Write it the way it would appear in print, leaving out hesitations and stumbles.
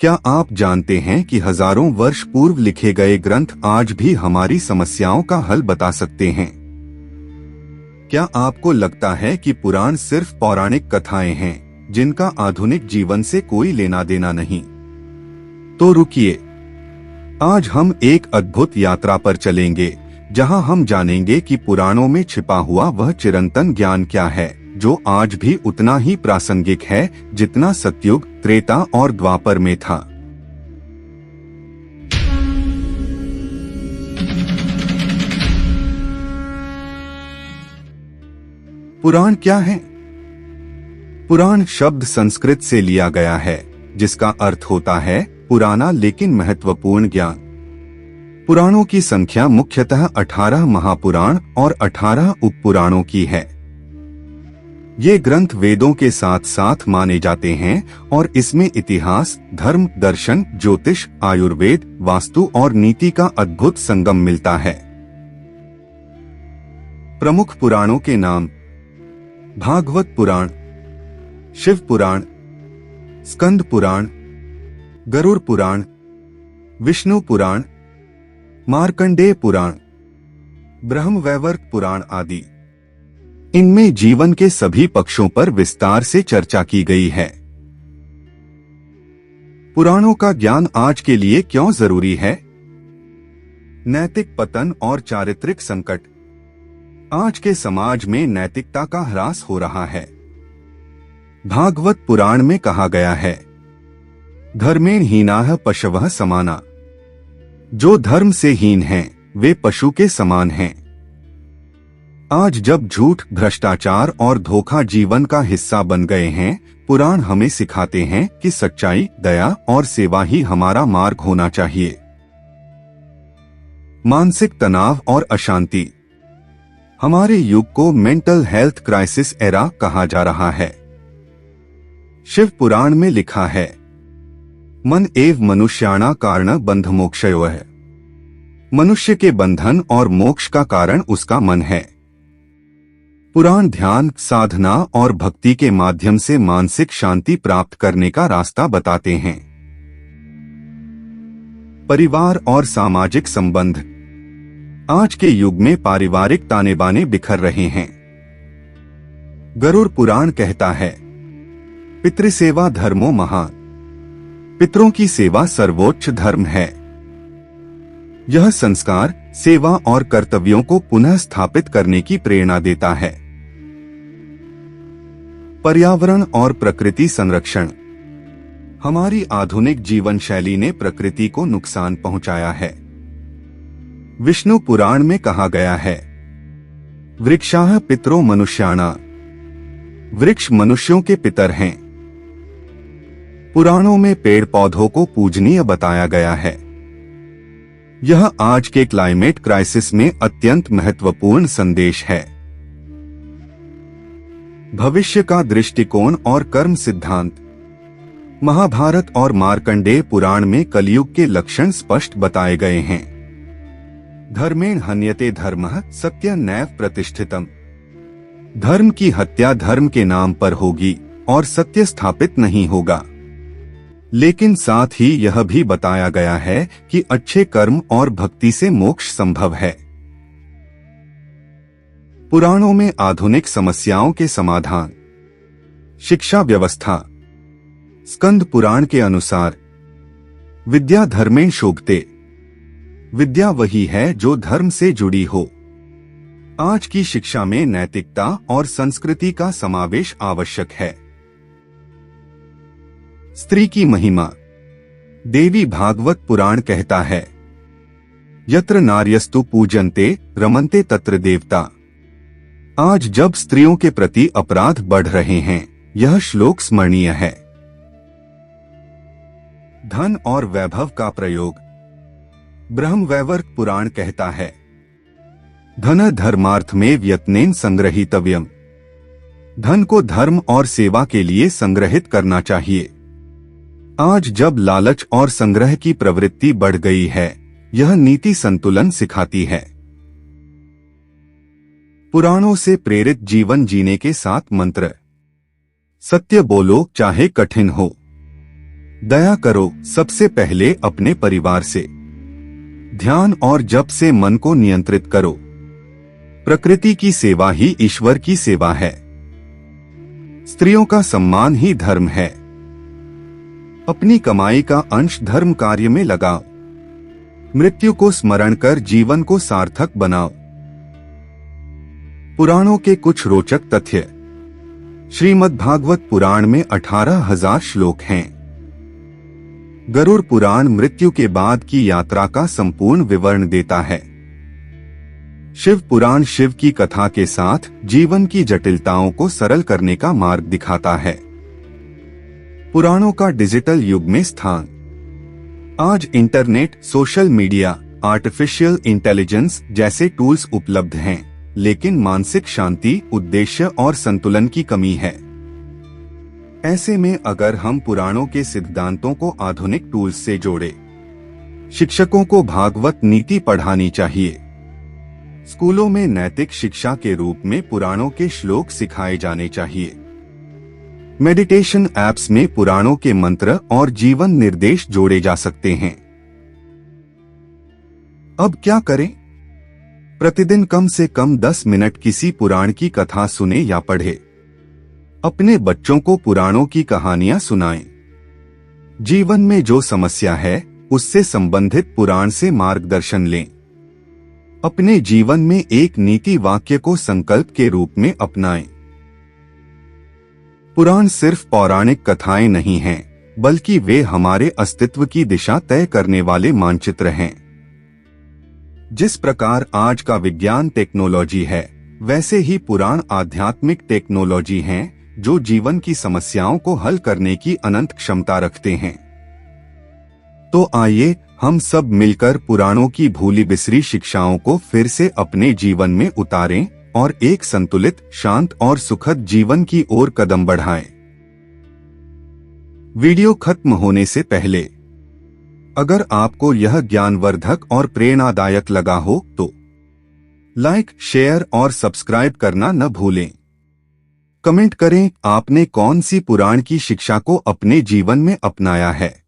क्या आप जानते हैं कि हजारों वर्ष पूर्व लिखे गए ग्रंथ आज भी हमारी समस्याओं का हल बता सकते हैं? क्या आपको लगता है कि पुराण सिर्फ पौराणिक कथाएं हैं जिनका आधुनिक जीवन से कोई लेना देना नहीं? तो रुकिए, आज हम एक अद्भुत यात्रा पर चलेंगे जहां हम जानेंगे कि पुराणों में छिपा हुआ वह चिरंतन ज्ञान क्या है जो आज भी उतना ही प्रासंगिक है जितना सतयुग, त्रेता और द्वापर में था। पुराण क्या है? पुराण शब्द संस्कृत से लिया गया है जिसका अर्थ होता है पुराना लेकिन महत्वपूर्ण ज्ञान। पुराणों की संख्या मुख्यतः 18 महापुराण और 18 उपपुराणों की है। ये ग्रंथ वेदों के साथ साथ माने जाते हैं और इसमें इतिहास, धर्म, दर्शन, ज्योतिष, आयुर्वेद, वास्तु और नीति का अद्भुत संगम मिलता है। प्रमुख पुराणों के नाम: भागवत पुराण, शिव पुराण, स्कंद पुराण, गरुड़ पुराण, विष्णु पुराण, मार्कंडेय पुराण, ब्रह्मवैवर्त पुराण आदि। इनमें जीवन के सभी पक्षों पर विस्तार से चर्चा की गई है। पुराणों का ज्ञान आज के लिए क्यों जरूरी है? नैतिक पतन और चारित्रिक संकट। आज के समाज में नैतिकता का ह्रास हो रहा है। भागवत पुराण में कहा गया है, धर्मेण हीनाः पशवः समाना। जो धर्म से हीन हैं, वे पशु के समान हैं। आज जब झूठ, भ्रष्टाचार और धोखा जीवन का हिस्सा बन गए हैं, पुराण हमें सिखाते हैं कि सच्चाई, दया और सेवा ही हमारा मार्ग होना चाहिए। मानसिक तनाव और अशांति। हमारे युग को मेंटल हेल्थ क्राइसिस एरा कहा जा रहा है। शिव पुराण में लिखा है, मन एव मनुष्याणा कारण बंध मोक्षयोः। मनुष्य के बंधन और मोक्ष का कारण उसका मन है। पुराण ध्यान, साधना और भक्ति के माध्यम से मानसिक शांति प्राप्त करने का रास्ता बताते हैं। परिवार और सामाजिक संबंध। आज के युग में पारिवारिक ताने बाने बिखर रहे हैं। गरुड़ पुराण कहता है, पितृसेवा धर्मो महान। पितरों की सेवा सर्वोच्च धर्म है। यह संस्कार, सेवा और कर्तव्यों को पुनः स्थापित करने की प्रेरणा देता है। पर्यावरण और प्रकृति संरक्षण। हमारी आधुनिक जीवन शैली ने प्रकृति को नुकसान पहुंचाया है। विष्णु पुराण में कहा गया है, वृक्षाः पितरो मनुष्याणा। वृक्ष मनुष्यों के पितर हैं। पुराणों में पेड़ पौधों को पूजनीय बताया गया है। यह आज के क्लाइमेट क्राइसिस में अत्यंत महत्वपूर्ण संदेश है। भविष्य का दृष्टिकोण और कर्म सिद्धांत। महाभारत और मार्कंडेय पुराण में कलयुग के लक्षण स्पष्ट बताए गए हैं। धर्मेण हन्यते धर्मः सत्य नैव प्रतिष्ठितम्। धर्म की हत्या धर्म के नाम पर होगी और सत्य स्थापित नहीं होगा। लेकिन साथ ही यह भी बताया गया है कि अच्छे कर्म और भक्ति से मोक्ष संभव है। पुराणों में आधुनिक समस्याओं के समाधान। शिक्षा व्यवस्था। स्कंद पुराण के अनुसार, विद्या धर्मेण शोभते। विद्या वही है जो धर्म से जुड़ी हो। आज की शिक्षा में नैतिकता और संस्कृति का समावेश आवश्यक है। स्त्री की महिमा। देवी भागवत पुराण कहता है, यत्र नार्यस्तु पूजन्ते रमन्ते तत्र देवता। आज जब स्त्रियों के प्रति अपराध बढ़ रहे हैं, यह श्लोक स्मरणीय है। धन और वैभव का प्रयोग। ब्रह्मवैवर्त पुराण कहता है, धन धर्मार्थ में यत्नेन संग्रहीतव्यम्। धन को धर्म और सेवा के लिए संग्रहित करना चाहिए। आज जब लालच और संग्रह की प्रवृत्ति बढ़ गई है, यह नीति संतुलन सिखाती है। पुराणों से प्रेरित जीवन जीने के 7 मंत्र। सत्य बोलो चाहे कठिन हो। दया करो सबसे पहले अपने परिवार से। ध्यान और जप से मन को नियंत्रित करो। प्रकृति की सेवा ही ईश्वर की सेवा है। स्त्रियों का सम्मान ही धर्म है। अपनी कमाई का अंश धर्म कार्य में लगाओ। मृत्यु को स्मरण कर जीवन को सार्थक बनाओ। पुराणों के कुछ रोचक तथ्य। श्रीमद्भागवत पुराण में 18,000 श्लोक हैं। गरुड़ पुराण मृत्यु के बाद की यात्रा का संपूर्ण विवरण देता है। शिव पुराण शिव की कथा के साथ जीवन की जटिलताओं को सरल करने का मार्ग दिखाता है। पुराणों का डिजिटल युग में स्थान। आज internet, social media, artificial intelligence जैसे टूल्स उपलब्ध हैं, लेकिन मानसिक शांति, उद्देश्य और संतुलन की कमी है। ऐसे में अगर हम पुराणों के सिद्धांतों को आधुनिक टूल्स से जोड़े, शिक्षकों को भागवत नीति पढ़ानी चाहिए। स्कूलों में नैतिक शिक्षा के रूप में पुराणों के श्लोक सिखाए जाने चाहिए। मेडिटेशन ऐप्स में पुराणों के मंत्र और जीवन निर्देश जोड़े जा सकते हैं। अब क्या करें? प्रतिदिन कम से कम 10 मिनट किसी पुराण की कथा सुने या पढ़े। अपने बच्चों को पुराणों की कहानियां सुनाएं। जीवन में जो समस्या है उससे संबंधित पुराण से मार्गदर्शन लें। अपने जीवन में एक नीति वाक्य को संकल्प के रूप में अपनाएं। पुराण सिर्फ पौराणिक कथाएं नहीं हैं, बल्कि वे हमारे अस्तित्व की दिशा तय करने वाले मानचित्र हैं। जिस प्रकार आज का विज्ञान टेक्नोलॉजी है, वैसे ही पुराण आध्यात्मिक टेक्नोलॉजी हैं, जो जीवन की समस्याओं को हल करने की अनंत क्षमता रखते हैं। तो आइए हम सब मिलकर पुराणों की भूली बिसरी शिक्षाओं को फिर से अपने जीवन में उतारें और एक संतुलित, शांत और सुखद जीवन की ओर कदम बढ़ाएं। वीडियो खत्म होने से पहले अगर आपको यह ज्ञानवर्धक और प्रेरणादायक लगा हो तो लाइक, शेयर और सब्सक्राइब करना न भूलें। कमेंट करें आपने कौन सी पुराण की शिक्षा को अपने जीवन में अपनाया है।